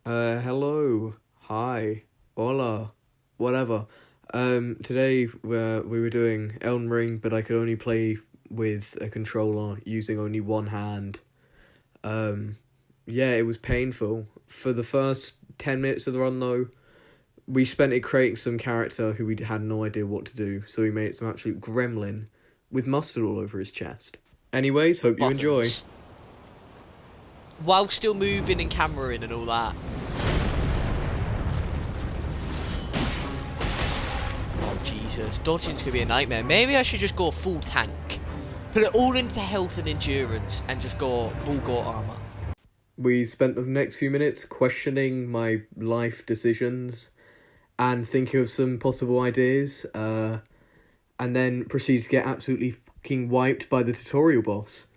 Hello, hi, hola, whatever. Today we were doing Elden Ring, but I could only play with a controller using only one hand. Um, yeah, it was painful. For the first 10 minutes of the run, though, we spent it creating some character who we had no idea what to do, so we made some absolute gremlin with mustard all over his chest. Anyways, hope you enjoy. Buttons. While still moving and cameraing and all that. Oh Jesus, dodging's gonna be a nightmare. Maybe I should just go full tank. Put it all into health and endurance and just go full gore armor. We spent the next few minutes questioning my life decisions and thinking of some possible ideas, and then proceeded to get absolutely fucking wiped by the tutorial boss.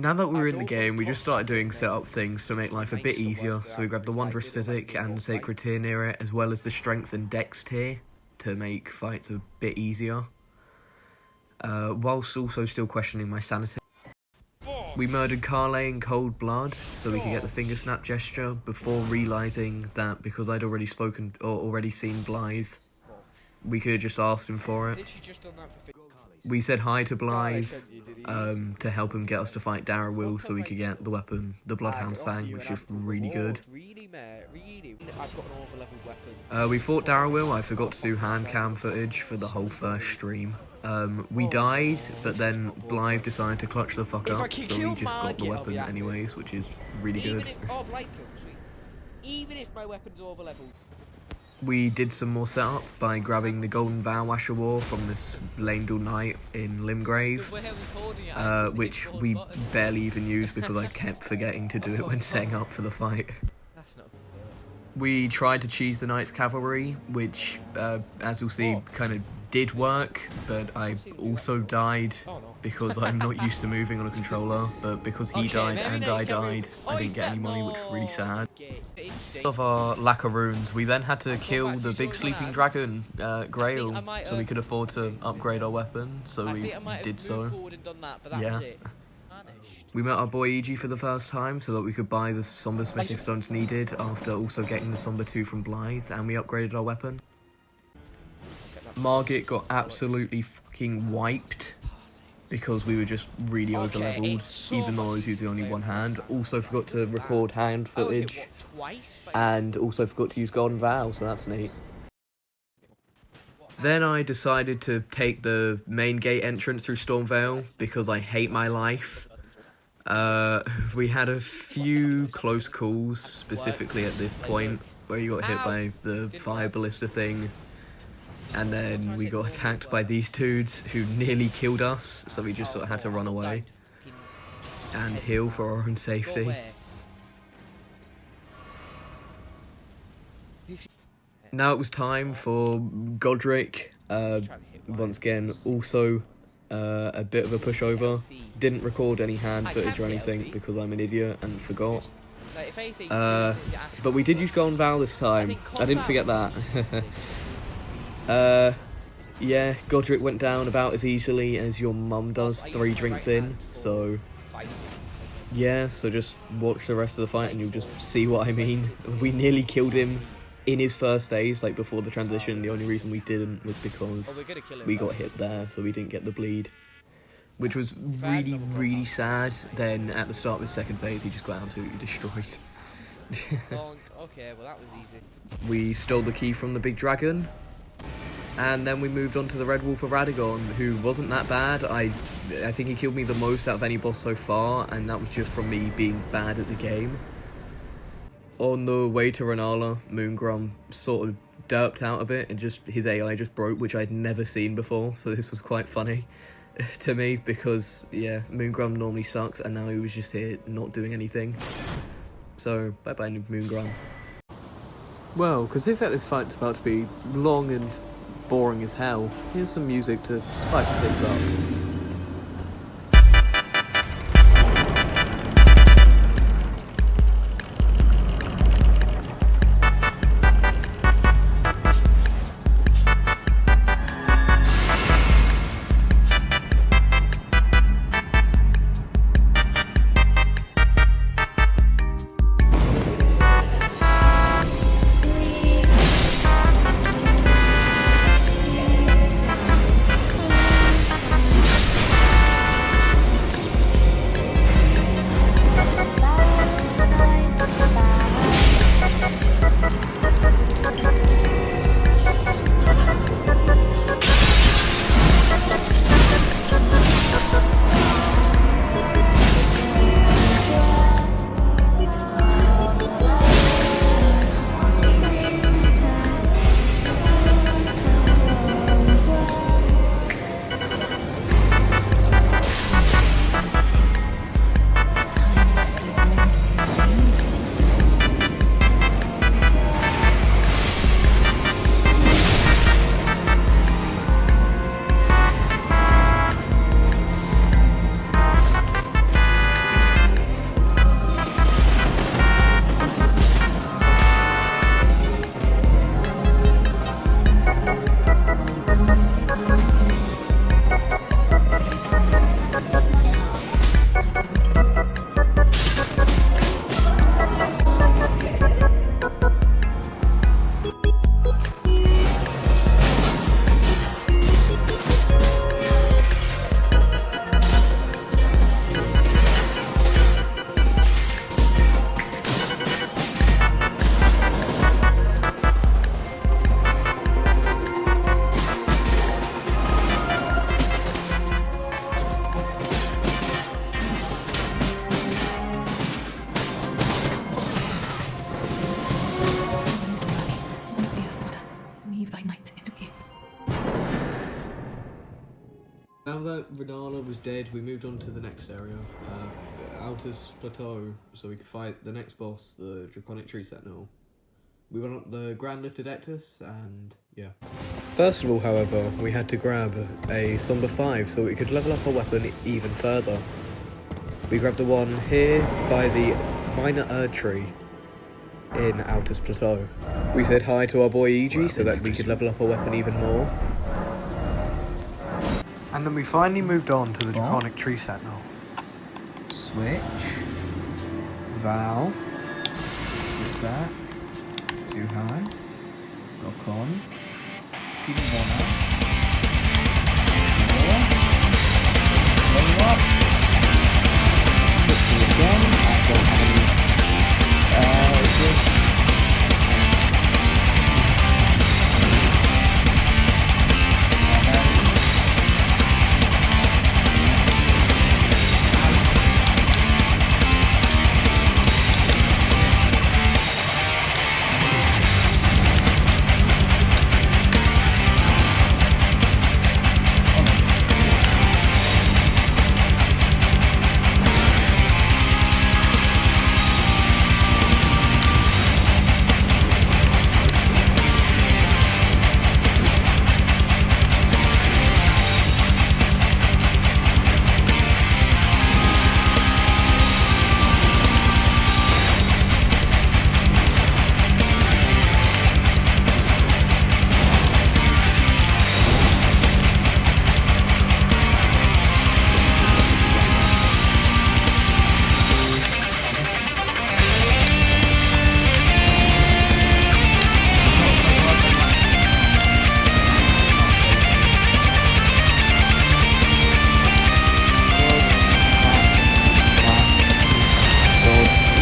Now that we were in the game, we just started doing setup things to make life a bit easier, so we grabbed the Wondrous Physic and the Sacred Tier near it, as well as the Strength and Dex tier to make fights a bit easier, whilst also still questioning my sanity. We murdered Carle in cold blood, so we could get the finger snap gesture, before realising that because I'd already spoken or already seen Blythe, we could have just asked him for it. We said hi to Blythe, to help him get us to fight Darrowwill so we could get the weapon, the Bloodhound's Fang, which is really good. We fought Darrowwill. I forgot to do hand cam footage for the whole first stream. We died, but then Blythe decided to clutch the fuck up, so we just got the weapon anyways, which is really good. Even if my weapon's over leveled. We did some more setup by grabbing the Golden Vow Asher War from this Landel Knight in Limgrave, which we barely even used because I kept forgetting to do it when setting up for the fight. We tried to cheese the Knight's Cavalry, which, as you'll see, kind of did work, but I also died because I'm not used to moving on a controller, but because he died and I died, I didn't get any money, which was really sad. Of our lack of runes, we then had to kill the big sleeping dragon, Grail, so we could afford to upgrade our weapon, so we did so. Yeah. We met our boy EG for the first time so that we could buy the Somber Smithing Stones needed after also getting the Somber 2 from Blythe, and we upgraded our weapon. Margit got absolutely fucking wiped because we were just really over-leveled, even though I was using only one hand. Also forgot to record hand footage, and also forgot to use Golden Vow, so that's neat. Then I decided to take the main gate entrance through Stormvale because I hate my life. We had a few close calls, specifically at this point, where you got hit by the fire ballista thing. And then we got attacked by these dudes who nearly killed us, so we just sort of had to run away and heal for our own safety. Now it was time for Godric. Once again, also a bit of a pushover. Didn't record any hand footage or anything because I'm an idiot and forgot. But we did use Golden Vow this time. I didn't forget that. Yeah, Godric went down about as easily as your mum does 3 drinks in, so yeah, so just watch the rest of the fight and you'll just see what I mean. We nearly killed him in his first phase, like before the transition. The only reason we didn't was because we got hit there, so we didn't get the bleed, which was really, really sad. Then at the start of his second phase, he just got absolutely destroyed. Okay, well that was easy. We stole the key from the big dragon. And then we moved on to the Red Wolf of Radagon, who wasn't that bad. I think he killed me the most out of any boss so far, and that was just from me being bad at the game. On the way to Renala, Moongrum sort of derped out a bit, and just his AI just broke, which I'd never seen before, so this was quite funny to me, because, yeah, Moongrum normally sucks, and now he was just here not doing anything. So, bye-bye, Moongrum. Well, considering that this fight's about to be long and boring as hell, here's some music to spice things up. Now that Renala was dead, we moved on to the next area, Altus Plateau, so we could fight the next boss, the Draconic Tree Sentinel. We went up the Grand Lift Adeptus, and yeah. First of all, however, we had to grab a Somber 5 so we could level up our weapon even further. We grabbed the one here by the Minor Erd Tree in Altus Plateau. We said hi to our boy EG so that we could level up our weapon even more. And then we finally moved on to the Draconic Tree Sentinel. Switch. Val. Switch back. 2 hand. Lock on. Keep it on now. Roll up. Switch again. I don't have any. Switch.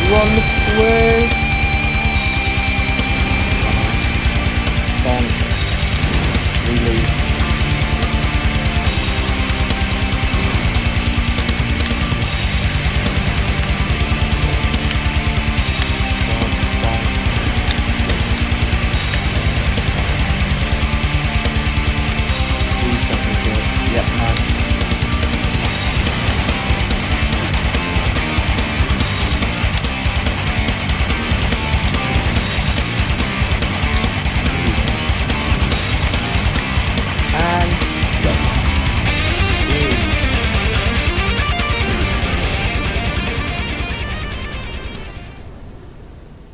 Run away! Bonk. Release. Yep, nice.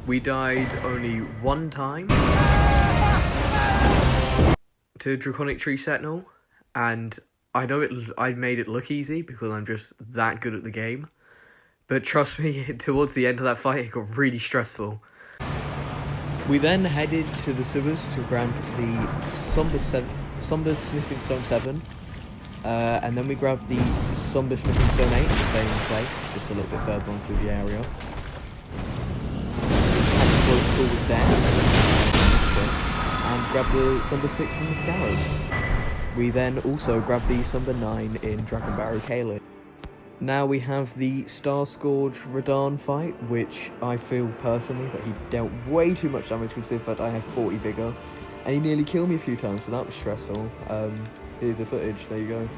We died only one time to Draconic Tree Sentinel, and I know I made it look easy because I'm just that good at the game, but trust me, towards the end of that fight it got really stressful. We then headed to the sewers to grab the Somber Smithing Stone 7, and then we grabbed the Somber Smithing Stone 8 in the same place, just a little bit further onto the area. Close call with them, and grabbed the Somber 6 from the Scarab. We then also grabbed the Somber 9 in Dragon Barrow Caelid. Now we have the Star Scourge Radahn fight, which I feel personally that he dealt way too much damage considering that I had 40 vigour, and he nearly killed me a few times, so that was stressful. Here's the footage, there you go.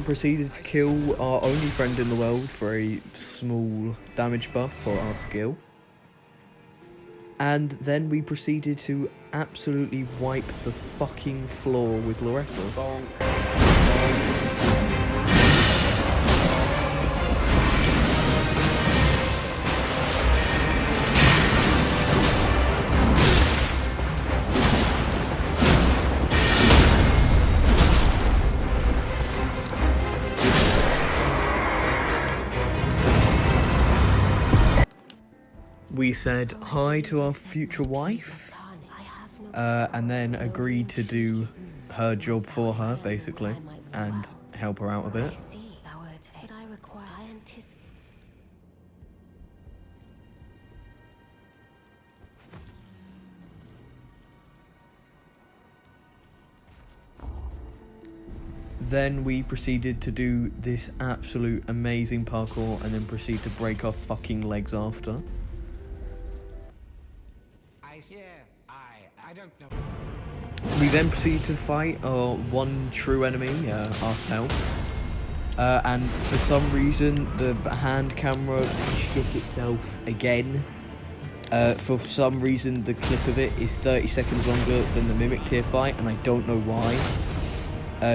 proceeded to kill our only friend in the world for a small damage buff for our skill. And then we proceeded to absolutely wipe the fucking floor with Loretto. We said hi to our future wife, and then agreed to do her job for her, basically, and help her out a bit. Then we proceeded to do this absolute amazing parkour and then proceed to break our fucking legs after. I don't know. We then proceeded to fight our one true enemy, ourselves. And for some reason, the hand camera shook itself again. For some reason, the clip of it is 30 seconds longer than the Mimic tier fight, and I don't know why.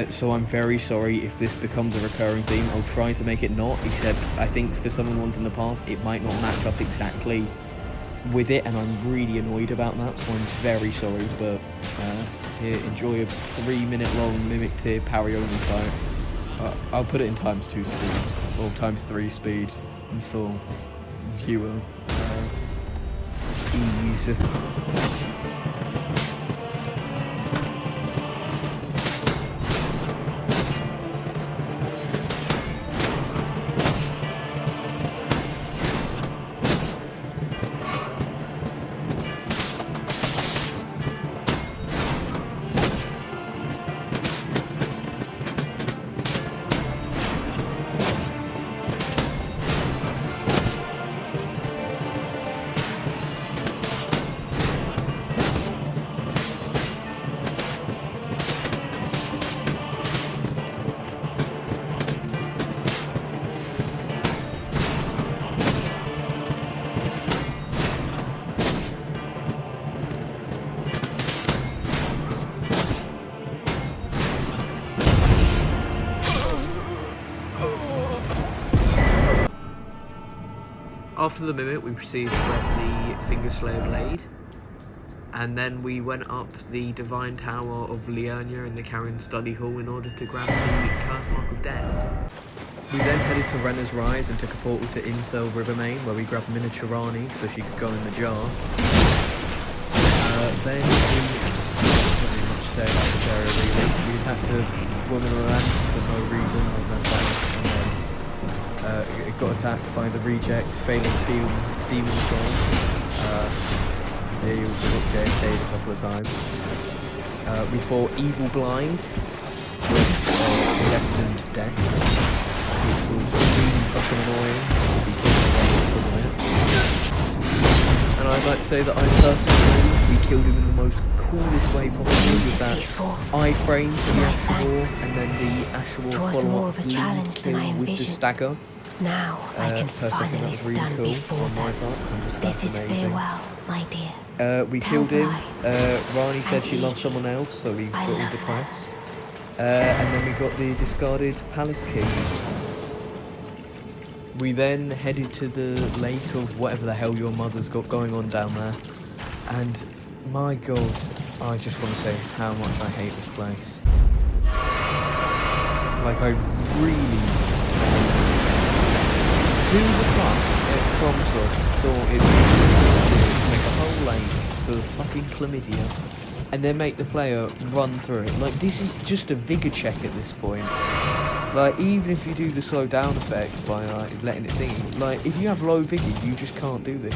So I'm very sorry if this becomes a recurring theme. I'll try to make it not, except I think for some of the ones in the past, it might not match up exactly with it, and I'm really annoyed about that, so I'm very sorry. But here, enjoy a 3-minute long Mimic tier parry only fight. I'll put it in ×2 speed, or ×3 speed, and for viewer ease. After the Mimic, we proceeded to grab the Finger Slayer Blade, and then we went up the Divine Tower of Liurnia in the Carrion Study Hall in order to grab the Curse Mark of Death. We then headed to Renner's Rise and took a portal to Incel Rivermain, where we grabbed Miniature Rani so she could go in the jar. Then we not really much to say about the area really. We just had to woman around for no reason other than that. It got attacked by the reject, failing to deal Demon Soul. He also got JFK'd a couple of times. We fought Evil Blind with destined death, which was really fucking annoying. We killed him in a minute. And I'd like to say that I personally believe we killed him in the most coolest way possible with that iframe for the Ashore, and then the Ashore follow-up kill with the stagger. Now I can finally really stand cool before on my them. part. This is amazing. farewell, my dear. We killed him. Tell Rani said and she loved eat. someone else, so we I got all love depressed. And then we got the discarded palace key. We then headed to the lake of whatever the hell your mother's got going on down there. And my god, I just want to say how much I hate this place. Like, I really... Who the fuck at FromSoft thought it would make a whole lake full of fucking chlamydia and then make the player run through it? Like, this is just a vigor check at this point. Like, even if you do the slow down effect by letting it thingy, like, if you have low vigor, you just can't do this.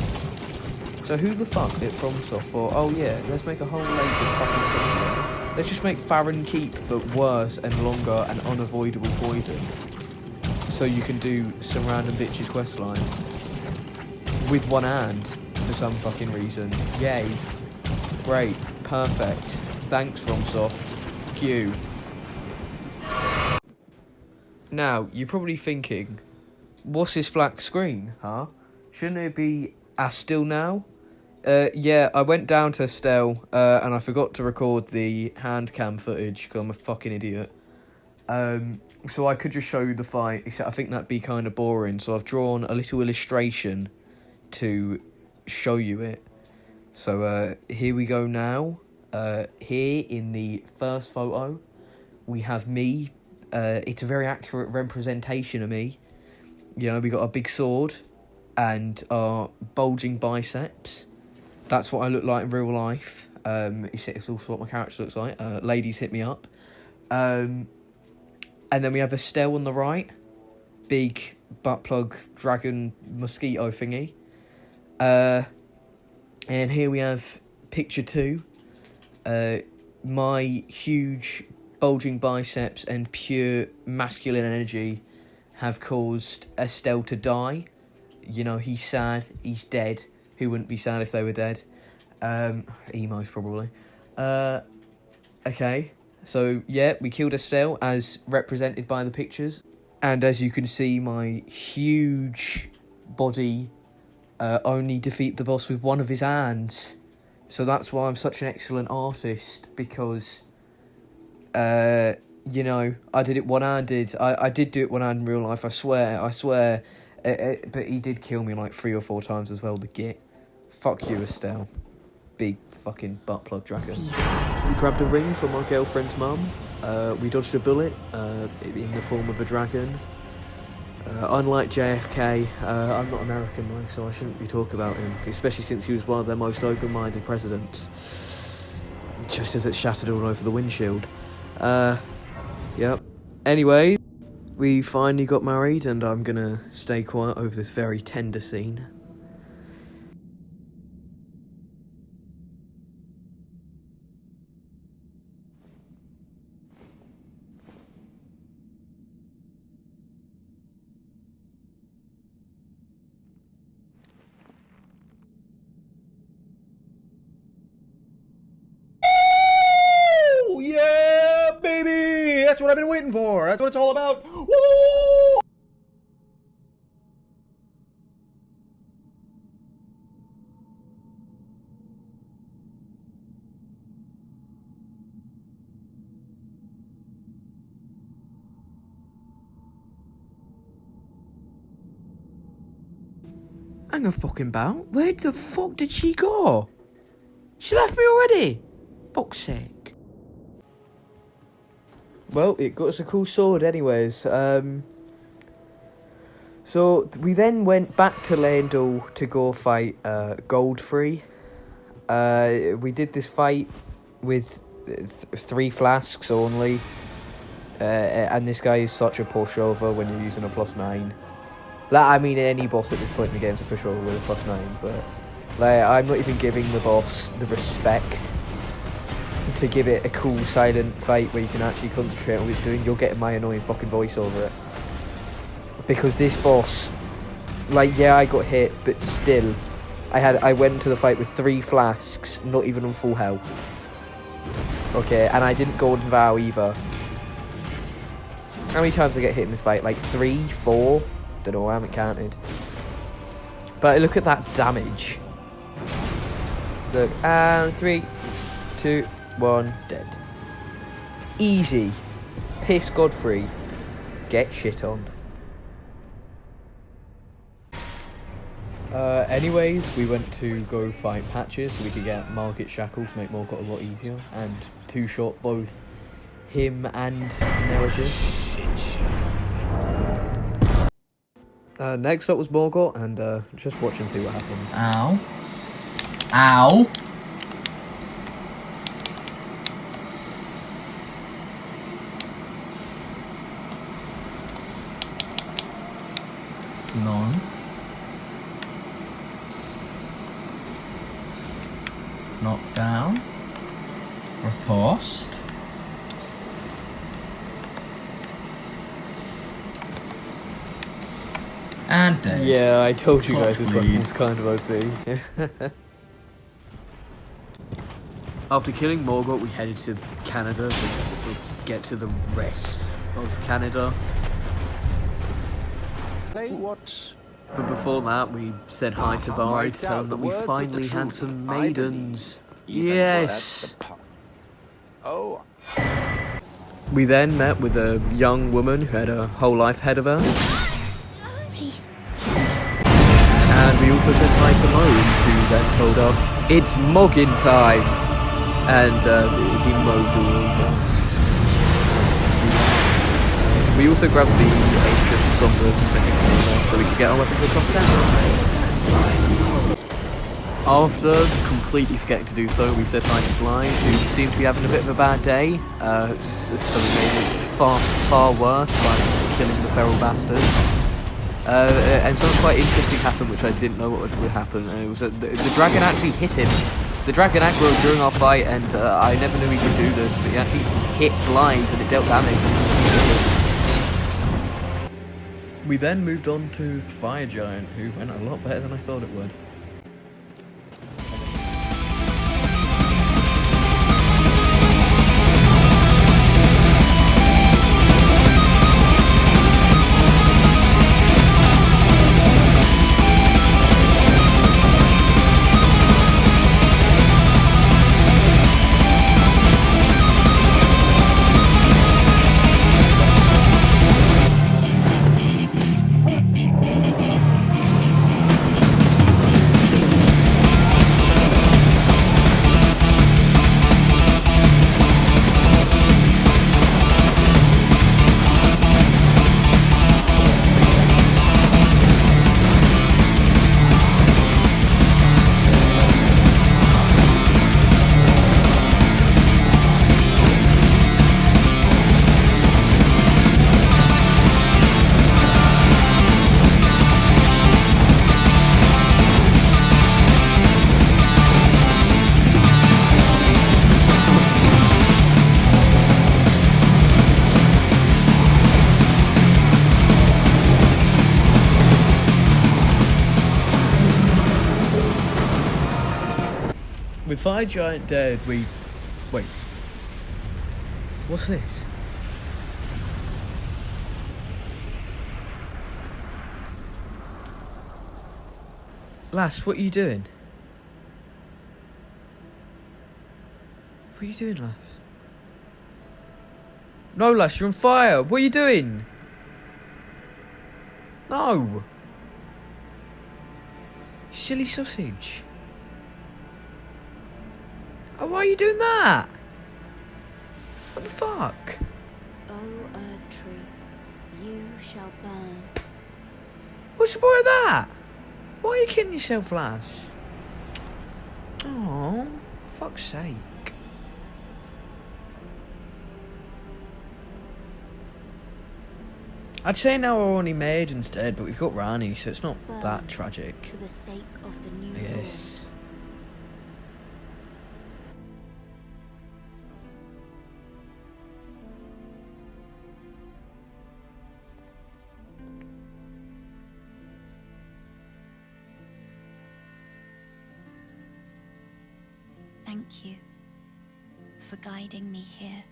So who the fuck at FromSoft thought, oh yeah, let's make a whole lake of fucking chlamydia. Let's just make Farron Keep, but worse and longer and unavoidable poison. So you can do some random bitch's questline with one hand for some fucking reason. Yay. Great. Perfect. Thanks, FromSoft. Q. Now, you're probably thinking, what's this black screen, huh? Shouldn't it be still now? Yeah, I went down to Estelle, and I forgot to record the hand cam footage, because I'm a fucking idiot. So I could just show you the fight, except I think that'd be kind of boring, so I've drawn a little illustration to show you it. So, here we go now. Here in the first photo, we have me. It's a very accurate representation of me. You know, we got a big sword and our bulging biceps. That's what I look like in real life. It's also what my character looks like. Ladies, hit me up. And then we have Estelle on the right. Big butt plug dragon mosquito thingy. And here we have picture 2. My huge bulging biceps and pure masculine energy have caused Estelle to die. You know, he's sad, he's dead. Who wouldn't be sad if they were dead? Emos, probably. Okay, so yeah, we killed Estelle as represented by the pictures. And as you can see, my huge body only defeat the boss with one of his hands. So that's why I'm such an excellent artist, because, you know, I did it one-handed. I did do it one-handed in real life, I swear. But he did kill me like 3 or 4 times as well, the git. Fuck you, Estelle. Big fucking butt plug dragon. We grabbed a ring from our girlfriend's mum. We dodged a bullet in the form of a dragon. Unlike JFK, I'm not American though, so I shouldn't be talking about him, especially since he was one of their most open-minded presidents. Just as it shattered all over the windshield. Yep. Anyway, we finally got married, and I'm gonna stay quiet over this very tender scene. That's what I've been waiting for. That's what it's all about. Woo! Hang a fucking about. Where the fuck did she go? She left me already. Fuck's sake. Well, it got us a cool sword anyways. So we then went back to Lendl to go fight Goldfree. We did this fight with 3 flasks only. And this guy is such a pushover when you're using a +9. Like, I mean, any boss at this point in the game is a pushover with a +9, but like, I'm not even giving the boss the respect to give it a cool silent fight where you can actually concentrate on what it's doing. You're getting my annoying fucking voice over it. Because this boss, like, yeah, I got hit, but still, I went into the fight with 3 flasks, not even on full health. Okay, and I didn't golden vow either. How many times did I get hit in this fight? Like 3, 4? Don't know, I haven't counted. But look at that damage. Look, and 3, 2, 1, dead. Easy. Piss Godfrey. Get shit on. Anyways, we went to go fight Patches so we could get Market Shackle to make Morgott a lot easier, and 2-shot both him and Nerrigan. Next up was Morgott, and just watch and see what happened. Ow. Ow. No. Knockdown. Riposte. And dead. Yeah, I told you guys this Top weapon lead. was kind of OP. After killing Morgott, we headed to Canada to get to the rest of Canada. Say what? But before that, we said hi to Vari to tell them that we finally had some maidens. Yes! Oh. We then met with a young woman who had a whole life ahead of her. Please. And we also said hi to Moan, who then told us, it's Moggin time! And he mowed all of us. We also grabbed the ancient somber smithing stone so we could get our weapons across town. After completely forgetting to do so, we said hi to Blythe, who seemed to be having a bit of a bad day. So we made it far worse by killing the feral bastard. And something quite interesting happened, which I didn't know what would happen. It was that the dragon actually hit him. The dragon aggro during our fight, and I never knew he could do this, but he actually hit Blythe and it dealt damage. We then moved on to Fire Giant, who went a lot better than I thought it would. With Fire Giant dead, we... Wait. What's this? Lass, what are you doing? What are you doing, Lass? No, Lass, you're on fire. What are you doing? No. Silly sausage. Oh, why are you doing that? What the fuck? O Erd tree, you shall burn. What's the point of that? Why are you kidding yourself, Lass? Oh, fuck's sake. I'd say now we're only maidens dead, but we've got Rani, so it's not Burn that tragic. For the sake of the new Yes. Thank you for guiding me here.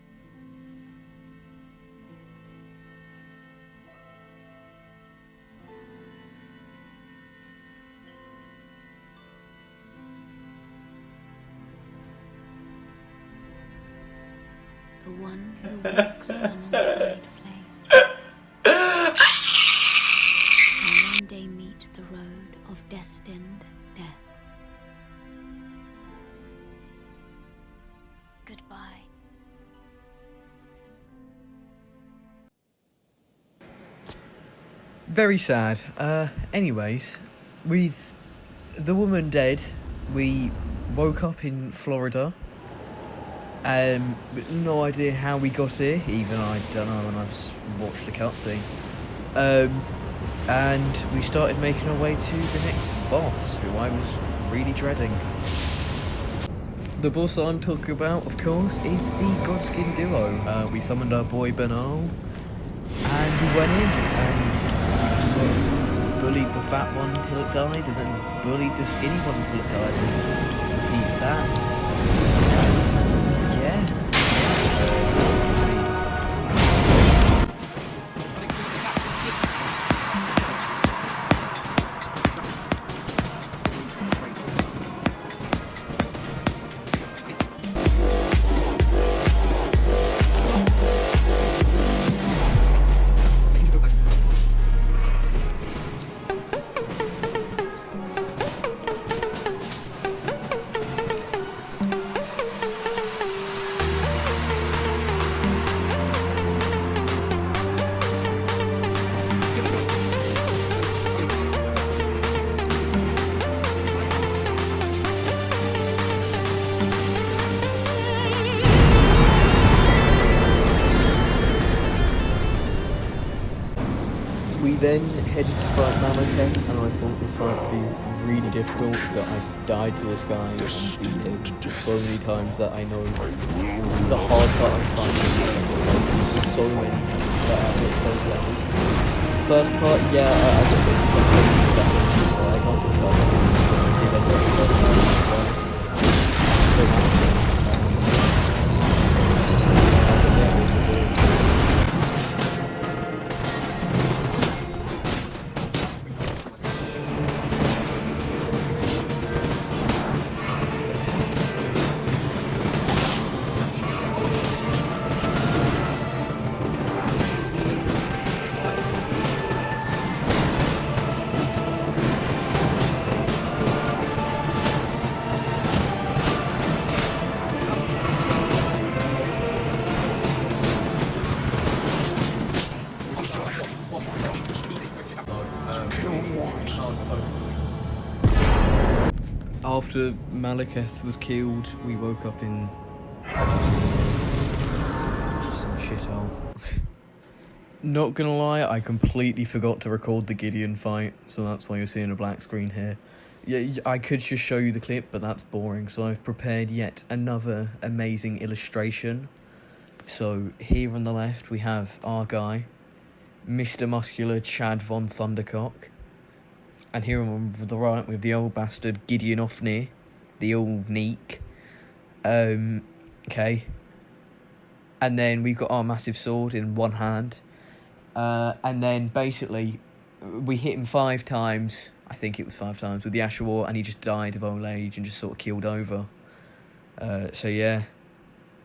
The one who walks alongside flame will one day meet the road of destined death. Goodbye. Very sad. Anyways, with the woman dead, we woke up in Florida. No idea how we got here, even I don't know, and I've watched the cutscene. And we started making our way to the next boss, who I was really dreading. The boss I'm talking about, of course, is the Godskin duo. We summoned our boy Bernal, and we went in and sort of bullied the fat one until it died, and then bullied the skinny one until it died, and just repeated that. And yeah. headed to fight Malekith, and I thought this fight would be really difficult, because I died to this guy and beat him so many times that I know the hard part of fighting is so many times that I get so level. First part, yeah, I get the second, but I can't do that. I did end up with so much. After Malekith was killed, we woke up in some shithole. Not gonna lie, I completely forgot to record the Gideon fight, so that's why you're seeing a black screen here. Yeah, I could just show you the clip, but that's boring, so I've prepared yet another amazing illustration. So, here on the left, we have our guy, Mr. Muscular Chad Von Thundercock. And here on the right, we have the old bastard Gideon Ofnir, the old Neek. Okay. And then we've got our massive sword in one hand. And then basically, we hit him 5 times, I think it was 5 times, with the Ashawar, and he just died of old age and just sort of keeled over. So yeah,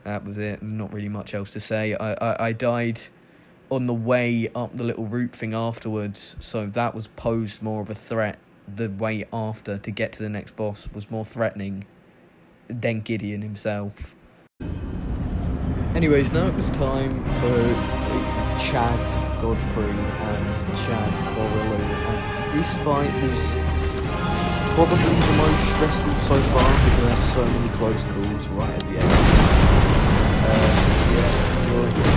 that was it. Not really much else to say. I died on the way up the little route thing afterwards, so that was posed more of a threat. The way after to get to the next boss was more threatening than Gideon himself. Anyways, now it was time for Chad Godfrey and Chad Borrello, and this fight was probably the most stressful so far because there's so many close calls right at the end. Yeah, enjoy.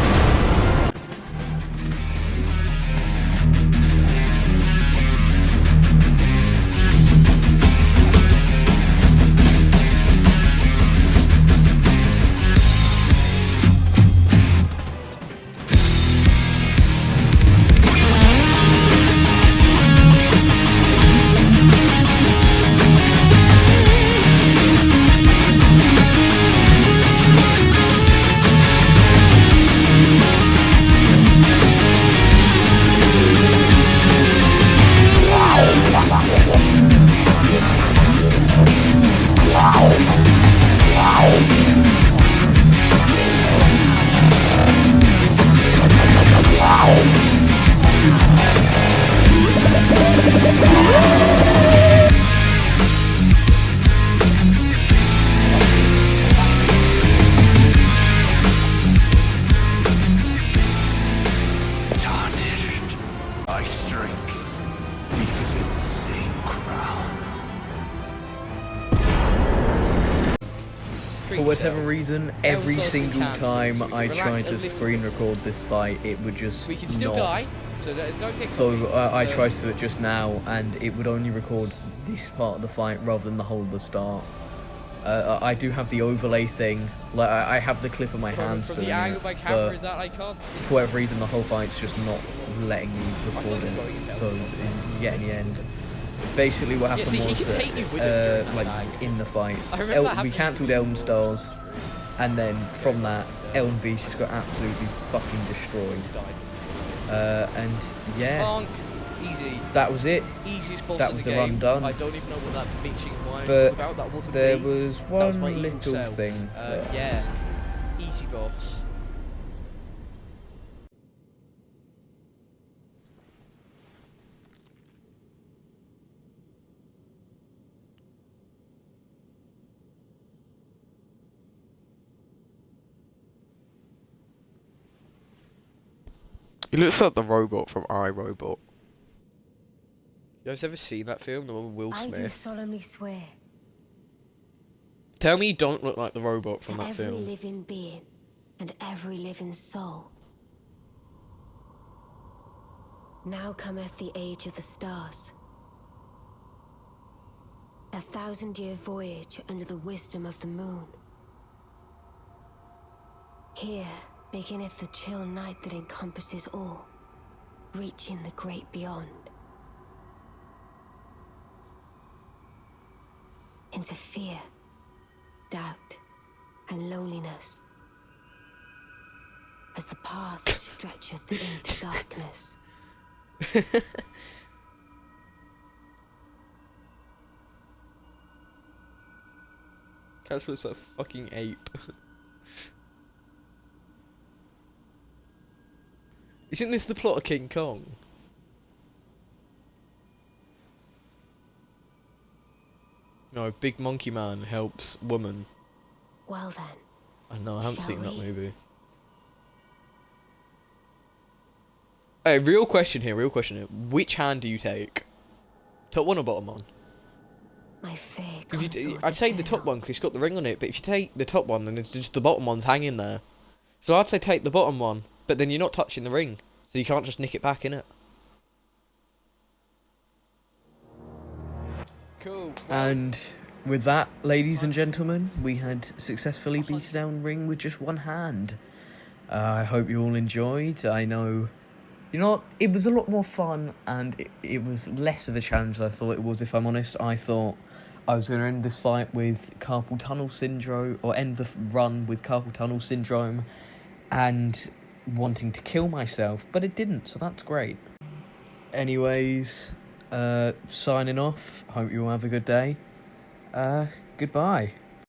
For whatever reason, every single time I tried to screen record this fight, it would just We can still not. die, so don't get So cocky. I tried to do it just now, and it would only record this part of the fight rather than the whole of the start. I do have the overlay thing, like I have the clip of my hands From doing the angle it, of my camera but is that I can't see. for whatever reason the whole fight's just not letting me record thought you were going it. down So to yeah, in the end, basically what happened see, he was can that take you with him during that like tag. in the fight, I remember that we happening cancelled before. Elden Stars, and then from that Elden Beast just got absolutely fucking destroyed. And yeah, Bonk. Easy. that was it. Easiest boss That in was the the game. run done. I don't even know what that bitching whine But was about. That wasn't there me. was That was my one evil little self. thing. Yeah. Easy boss. He looks like the robot from iRobot. You guys ever seen that film, the one with Will I do Smith? solemnly swear Tell me you don't look like the robot from to that every film. living being and every living soul Now cometh the age of the stars. 1,000-year voyage under the wisdom of the moon. Here beginneth the chill night that encompasses all, reaching the great beyond. Into fear, doubt, and loneliness, as the path stretcheth into darkness. Catch looks like a fucking ape. Isn't this the plot of King Kong? No, Big Monkey Man helps woman. Well then. I know, I haven't Shall seen that we? movie. Hey, real question here. Which hand do you take? Top one or bottom one? My fair I'd take the top one because it's got the ring on it, but if you take the top one, then it's just the bottom one's hanging there. So I'd say take the bottom one, but then you're not touching the ring, so you can't just nick it back, innit? Cool. And with that, ladies and gentlemen, we had successfully beaten down ring with just one hand. I hope you all enjoyed. I know, you know what, it was a lot more fun, and it was less of a challenge than I thought it was, if I'm honest. I thought I was going to end this fight with carpal tunnel syndrome, or end the run with carpal tunnel syndrome, and wanting to kill myself, but it didn't, so that's great. Anyways, signing off. Hope you all have a good day. Goodbye.